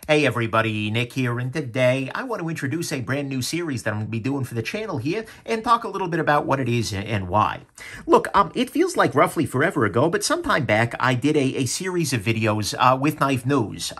Hey everybody, Nick here, and today I want to introduce a brand new series that I'm going to be doing for the channel here and talk a little bit about what it is and why. Look, it feels like roughly forever ago, but sometime back I did a series of videos with Knife News,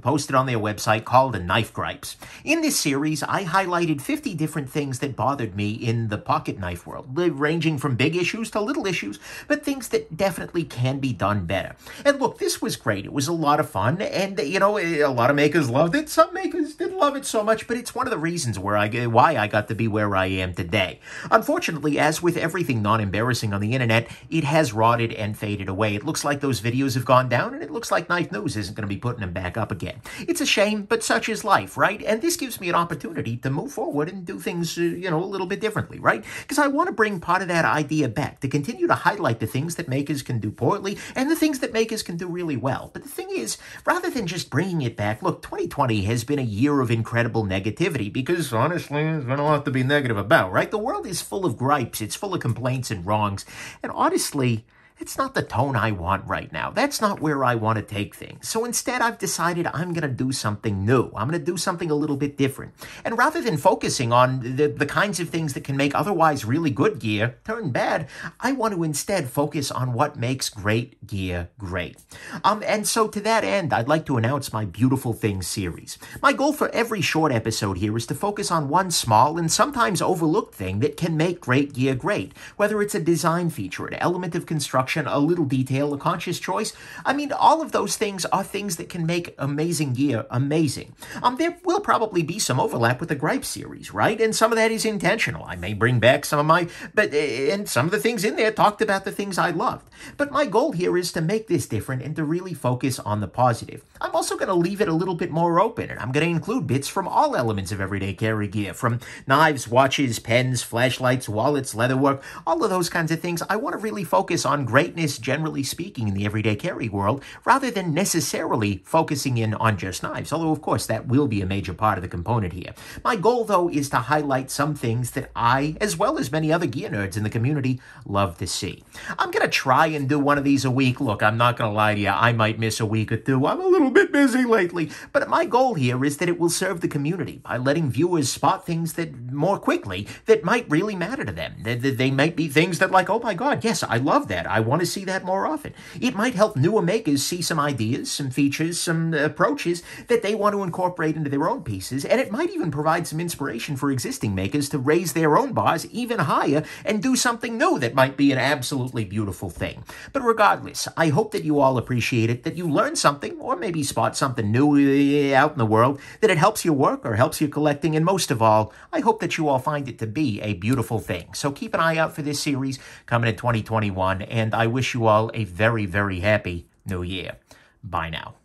posted on their website called Knife Gripes. In this series, I highlighted 50 different things that bothered me in the pocket knife world, ranging from big issues to little issues, but things that definitely can be done better. And look, this was great. It was a lot of fun, and, you know, a lot of makers loved it. Some makers didn't love it so much, but it's one of the reasons why I got to be where I am today. Unfortunately, as with everything non-embarrassing on the internet, it has rotted and faded away. It looks like those videos have gone down, and it looks like Knife News isn't going to be putting them back up again. It's a shame, but such is life, right? And this gives me an opportunity to move forward and do things, a little bit differently, right? Because I want to bring part of that idea back, to continue to highlight the things that makers can do poorly and the things that makers can do really well. But the thing is, rather than just bringing it back, look, 2020 has been a year of incredible negativity because, honestly, there's been a lot to be negative about, right? The world is full of gripes. It's full of complaints and wrongs. And honestly, it's not the tone I want right now. That's not where I want to take things. So instead, I've decided I'm going to do something new. I'm going to do something a little bit different. And rather than focusing on the kinds of things that can make otherwise really good gear turn bad, I want to instead focus on what makes great gear great. And so to that end, I'd like to announce my Beautiful Things series. My goal for every short episode here is to focus on one small and sometimes overlooked thing that can make great gear great, whether it's a design feature, an element of construction, a little detail, a conscious choice. I mean, all of those things are things that can make amazing gear amazing. There will probably be some overlap with the Gripe series, right? And some of that is intentional. I may bring back some of and some of the things in there talked about the things I loved. But my goal here is to make this different and to really focus on the positive. I'm also going to leave it a little bit more open, and I'm going to include bits from all elements of everyday carry gear, from knives, watches, pens, flashlights, wallets, leatherwork, all of those kinds of things. I want to really focus on greatness, generally speaking, in the everyday carry world, rather than necessarily focusing in on just knives, although, of course, that will be a major part of the component here. My goal, though, is to highlight some things that I, as well as many other gear nerds in the community, love to see. I'm going to try and do one of these a week. Look, I'm not going to lie to you, I might miss a week or two. I'm a little bit busy lately, but my goal here is that it will serve the community by letting viewers spot things that more quickly that might really matter to them. They might be things that, like, oh my God, yes, I love that. I want to see that more often. It might help newer makers see some ideas, some features, some approaches that they want to incorporate into their own pieces, and it might even provide some inspiration for existing makers to raise their own bars even higher and do something new that might be an absolutely beautiful thing. But regardless, I hope that you all appreciate it, that you learn something, or maybe spot something new out in the world, that it helps your work or helps your collecting, and most of all, I hope that you all find it to be a beautiful thing. So keep an eye out for this series coming in 2021, and I wish you all a very, very happy New Year. Bye now.